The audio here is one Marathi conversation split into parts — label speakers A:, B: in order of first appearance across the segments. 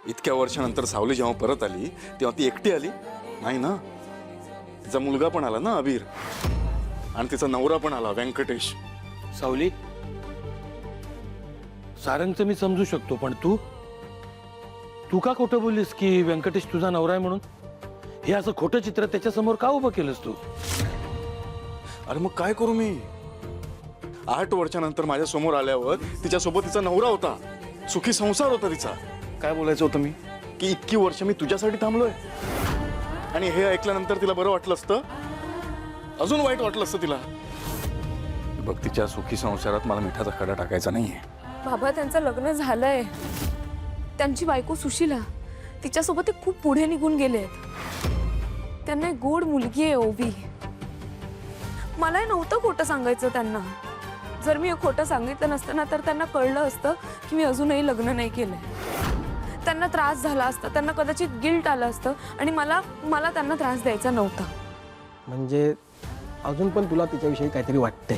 A: इतक्या वर्षानंतर सावली जेव्हा परत आली तेव्हा ती एकटी आली नाही ना, तिचा मुलगा पण आला ना अबीर, आणि तिचा नवरा पण आला व्यंकटेश.
B: सावली, सारंगचं मी समजू शकतो, पण तू का खोटं बोललीस की व्यंकटेश तुझा नवरा आहे म्हणून? हे असं खोटं चित्र त्याच्या समोर का उभं केलंस तू?
A: अरे मग काय करू मी? 8 वर्षानंतर माझ्या समोर आल्यावर तिच्यासोबत तिचा नवरा होता, सुखी संसार होता तिचा. काय बोलायचं होतं मी की इतकी वर्ष मी तुझ्यासाठी थांबलोय, आणि हे ऐकल्यानंतर तिला बरं वाटलं असतं, अजून वाईट वाटलं असतं तिला. बघ, तिच्या सुखी संसारात मला मिठाचा खडा टाकायचा नाहीये.
C: बाबा, त्यांचं लग्न झालंय. त्यांची बायको सुशीला, तिच्यासोबत ते खूप पुढे निघून गेले. त्यांना एक गोड मुलगी आहे ओवी. मला नव्हतं खोटं सांगायचं त्यांना. जर मी खोटं सांगितलं नसतं ना तर त्यांना कळलं असतं की मी अजूनही लग्न नाही केलंय. त्यांना त्रास झाला असता, त्यांना कदाचित गिल्ट आलं असतं, आणि मला त्यांना त्रास द्यायचा नव्हता.
D: म्हणजे अजून पण तुला तिच्याविषयी काहीतरी वाटतंय?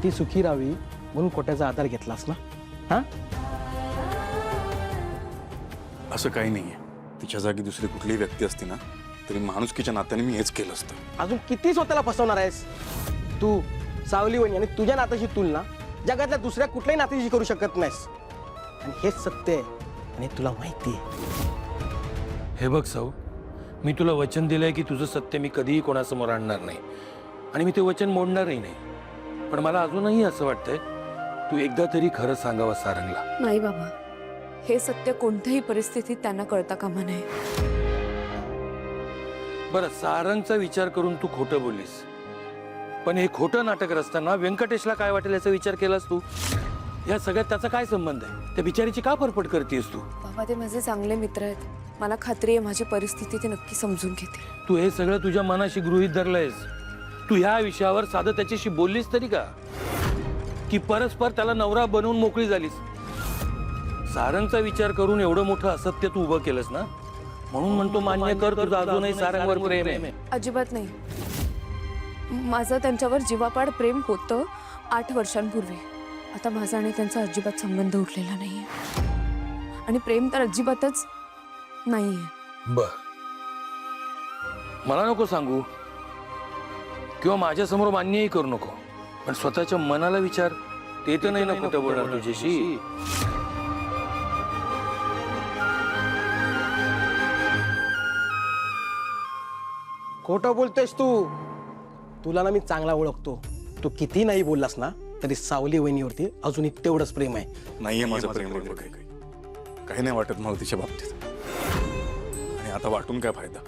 D: ती सुखी राहावी म्हणून खोट्याचा आधार घेतलास ना? हा,
A: असं काही नाहीये. तिच्या जागी दुसरी कुठलीही व्यक्ती असती ना तरी माणुसकीच्या नात्याने मी हेच केलं असतं.
D: अजून किती स्वतःला फसवणार आहेस तू? सावली वहिनी आणि तुझ्या नात्याची तुलना जगातल्या दुसऱ्या कुठल्याही नात्याशी करू शकत नाहीस, आणि हेच सत्य आहे आणि तुला माहिती आहे.
B: हे बघ साऊ, मी तुला वचन दिलंय की तुझं सत्य मी कधीही कोणासमोर आणणार नाही, आणि मी ते वचन मोडणारही नाही. पण मला अजूनही असं वाटतंय तू एकदा तरी खरं सांगावं सारंगला.
C: नाही बाबा, हे सत्य कोणत्याही परिस्थितीत त्यांना कळता कामा नये.
B: बरं, सारंगचा विचार करून तू खोटं बोललीस, पण हे खोटं नाटक रचताना व्यंकटेशला काय वाटेल याचा विचार केलास तू? या सगळ्यात त्याचा काय संबंध आहे? त्या बिचारीची का फरफट करतेस तू?
C: बाबा, ते माझे चांगले मित्र आहेत. मला खात्री आहे माझी परिस्थिती ते नक्की समजून घेतील.
B: तू हे सगळं तुझ्या मनाशी गृहीत धरलंयस. तू ह्या विषयावर साधं त्याच्याशी बोललीस तरी का? की परस्पर त्याला नवरा बनवून मोकळी झालीस? सारंगचा विचार करून एवढं मोठं असत्य तू उभं केलंस ना, म्हणून म्हणतो मान्य कर, तुझं अजूनही सारंगवर प्रेम आहे.
C: अजिबात नाही. माझं त्यांच्यावर जीवापाड प्रेम होतं 8 वर्षांपूर्वी. आता माझा आणि त्यांचा अजिबात संबंध उठलेला नाहीये, आणि प्रेम तर अजिबातच नाहीये.
B: बर, मला नको सांगू किंवा माझ्या समोर मान्यही करू नको, पण स्वतःच्या मनाला विचार. ते तर नाही ना खोटं बोलणार तुझ्याशी?
D: खोटं बोलतोयस तू? तुला ना मी चांगला ओळखतो. तू किती नाही बोललास ना तरी सावली वहिनीवरती अजूनही तेवढंच प्रेम आहे.
A: नाहीये माझं प्रेम वगैरे काही नाही वाटत मला तिच्या बाबतीत, आणि आता वाटून काय फायदा?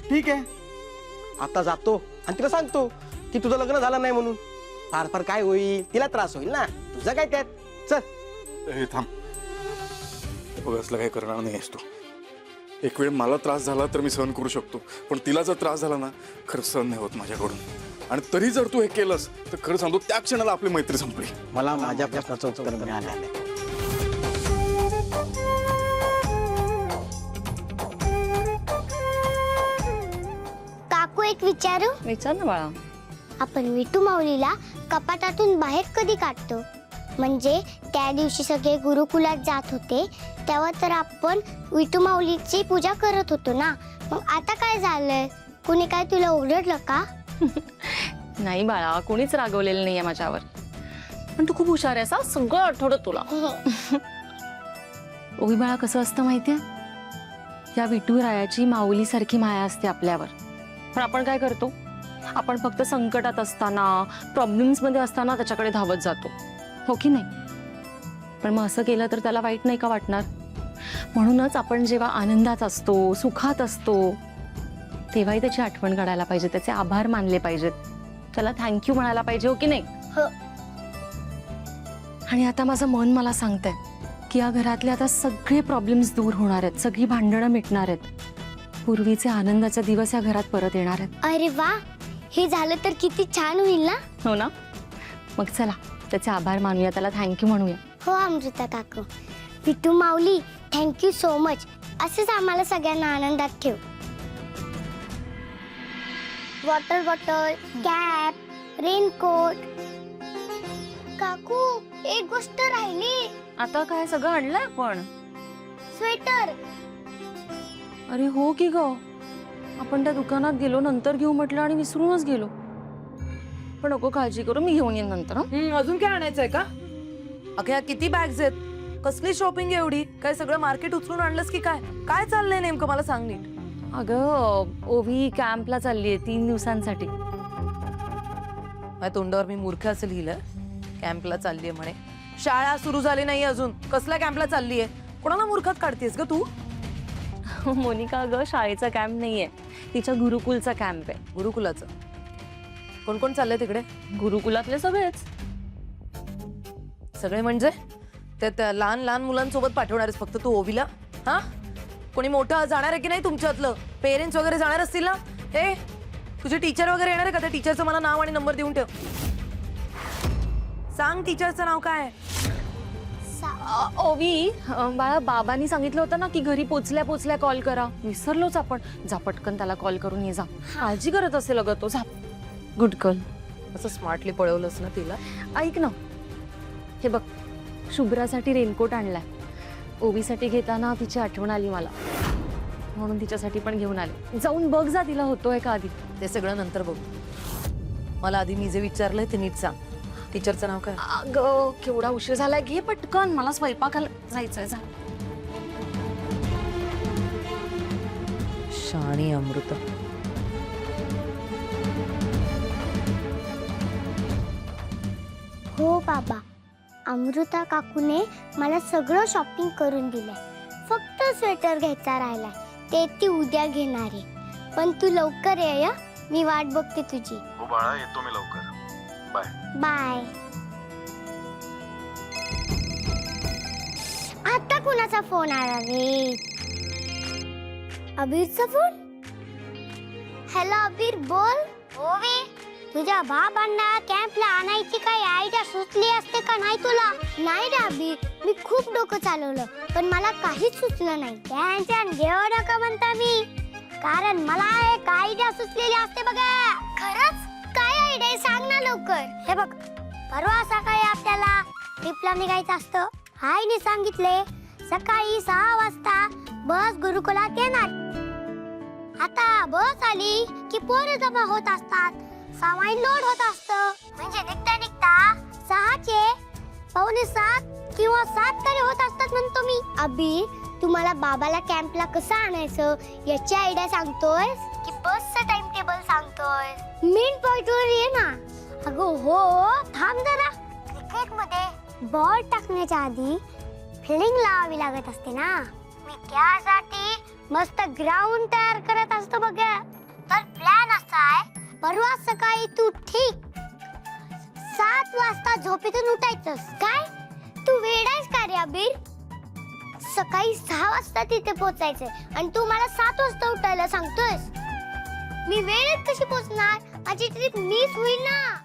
D: ठीक आहे, आता जातो आणि तिला सांगतो की तुझं लग्न झालं नाही म्हणून. फार फार काय होईल, तिला त्रास होईल ना, तुझं काय त्यात. चल.
A: हे थांब, बघ असलं काही करणार नाहीस तू. एक वेळ मला त्रास झाला तर मी सहन करू शकतो, पण तिला जर त्रास झाला ना खरं सहन नाही होत माझ्याकडून. आणि तरी जर तू हे केलंस तर खरं सांगतो त्या क्षणाला आपली मैत्री संपली.
D: मला माझ्या प्रश्नाचं उत्तर मिळालं.
E: काकू, एक विचारू?
F: विचार ना बाळा.
E: आपण विटू माऊलीला कपाटातून बाहेर कधी काढतो? म्हणजे त्या दिवशी सगळे गुरुकुलात जात होते तेव्हा तर आपण विटू माऊलीची पूजा करत होतो ना. मग आता काय झालंय? कुणी काय तुला ओरडलं का?
F: नाही बाळा, कोणीच रागवलेलं नाहीये माझ्यावर. पण तू खूप हुशार आहेस, सगळं आठवतं तुला. ओवी बाळा, कसं असतं माहितीये, या विठुरायाची माऊलीसारखी माया असते आपल्यावर. पण आपण काय करतो? आपण फक्त संकटात असताना, प्रॉब्लेम्स मध्ये असताना त्याच्याकडे धावत जातो, हो की नाही? पण मग असं केलं तर त्याला वाईट नाही का वाटणार? म्हणूनच आपण जेव्हा आनंदात असतो, सुखात असतो, तेव्हाही त्याची आठवण काढायला पाहिजे, त्याचे आभार मानले पाहिजेत, त्याला थँक्यू म्हणायला पाहिजे, हो की नाही? आणि आता माझं मन मला सांगतंय की या घरातले आता सगळे प्रॉब्लेम्स दूर होणार आहेत, सगळी भांडणं मिटणार आहेत, पूर्वीचे आनंदाचे दिवस या घरात परत येणार आहेत.
E: अरे वा, हे झालं तर किती छान होईल ना.
F: हो ना? मग चला त्याचे आभार मानूया, त्याला थँक्यू म्हणूया.
E: हो अमृता काकू, विटू माऊली थँक्यू सो मच. असेच आम्हाला सगळ्यांना आनंदात ठेव. Water bottle, cap, raincoat. काकू, एक गोष्ट राहिली.
F: आता काय सगळं आणलंय आपण?
E: स्वेटर.
F: अरे हो की ग, आपण त्या दुकानात गेलो, नंतर घेऊ म्हटलं आणि विसरूनच गेलो. पण नको काळजी करू, मी घेऊन येईन नंतर. हं?
G: अजून काय आणायचंय का? अख्या किती बॅग्स आहेत? कसली शॉपिंग एवढी? काय सगळं मार्केट उचलून आणलंस की काय? काय चाललंय नेमकं मला सांग नीट.
F: अगं ओवी कॅम्पला चालली आहे 3 दिवसांसाठी.
G: माझ्या तोंडावर मी मूर्ख असं लिहिलं, कॅम्पला चाललीये म्हणे. शाळा सुरू झाली नाही अजून, कसल्या कॅम्पला चाललीये? कोणाला मूर्खात काढतेस ग तू?
F: मोनिका अगं शाळेचा कॅम्प नाहीये, तिच्या गुरुकुलचा कॅम्प आहे.
G: गुरुकुलाचं कोण कोण चाललंय तिकडे?
F: गुरुकुलातले सगळेच.
G: सगळे म्हणजे त्या लहान लहान मुलांसोबत पाठवणार आहेस फक्त तू ओवीला? हा, कोणी मोठं जाणार आहे की नाही तुमच्यातलं? पेरेंट्स वगैरे जाणार असतील ना? ए, तुझे टीचर वगैरे येणार आहे का? त्या टीचरचं मला नाव आणि नंबर देऊन ठेव. सांग टीचरचं नाव काय?
F: ओवी बाळा, बाबांनी सांगितलं होतं ना की घरी पोचल्या कॉल करा. विसरलोच आपण. जा पटकन त्याला कॉल करून ये जा. काळजी करत असेल अगं तो. जा. Good girl.
G: असं स्मार्टली पळवलंस ना तिला.
F: ऐक ना, हे बघ, शुभ्रासाठी रेनकोट आणलाय. ओवीसाठी घेताना तिची आठवण आली मला, म्हणून तिच्यासाठी पण घेऊन आले. जाऊन बघ जा तिला होतोय का आधी.
G: ते सगळं नंतर बघू. मला आधी मी जे विचारलंय ते नीट सांग. टीचरचं नाव काय?
F: अगं केवढा उशीर झालाय, घे पटकन, मला स्वयंपाकाला जायचंय. जा.
G: शाणी अमृता.
E: हो बाबा, अमृता काकूने मला सगळं शॉपिंग करून दिलंय. फक्त स्वेटर घ्यायचा राहिलाय, ते ती उद्या घेणार आहे. पण तू लवकर ये हं. मी वाट बघते तुझी.
A: हो बाळा, येतो मी लवकर. बाय.
E: बाय. आता कुणाचा फोन आला रे? अबीरचा फोन? हॅलो अबीर, बोल. ओवी, तुझ्या बाबांना कॅम्पला आणायची काही आयडिया सुचली असते का नाही तुला? नाही रे अबीर, मी खूप डोकं चालवलं पण मला काहीच सुचलं नाही. टेन्शन घेऊ नका म्हणता मी, कारण मला एक आयडिया सुचलेली असते बघा. खरंच? काय आयडिया सांग ना लवकर. हे बघ, परवा सकाळी आपल्याला ट्रिपला निघायचं असतं. आईने सांगितले सकाळी 6 वाजता बस गुरुकुलात येणार. आता बस आली की पोरं जमा होत असतात, सामान लोड होत असतं. म्हणजे निघता निघता 6चे 6:45 किंवा 7 तरी होत असतात म्हणतो मी. अबी, तुम्हाला बाबाला कॅम्पला कसं आणायचं याची आयडिया सांगतोय की बसचं टाइम टेबल सांगतोय? मेन पॉइंटवर ये ना. अगं हो, थांब जरा. क्रिकेट मध्ये बॉल टाकण्याच्या आधी फिल्डिंग लावावी लागत असते ना. मी त्यासाठी मस्त ग्राउंड तयार करत असतो बघ. तर प्लॅन असा आहे, परवा सकाळी तू ठीक 7 वाजता झोपेतून उठायचंस. काय तू वेडायस का रे अबीर? सकाळी 6 वाजता तिथे पोहोचायचंय आणि तू मला 7 वाजता उठायला सांगतोयस. मी वेळेत कशी पोहोचणार? माझी ट्रिप मिस होईल ना.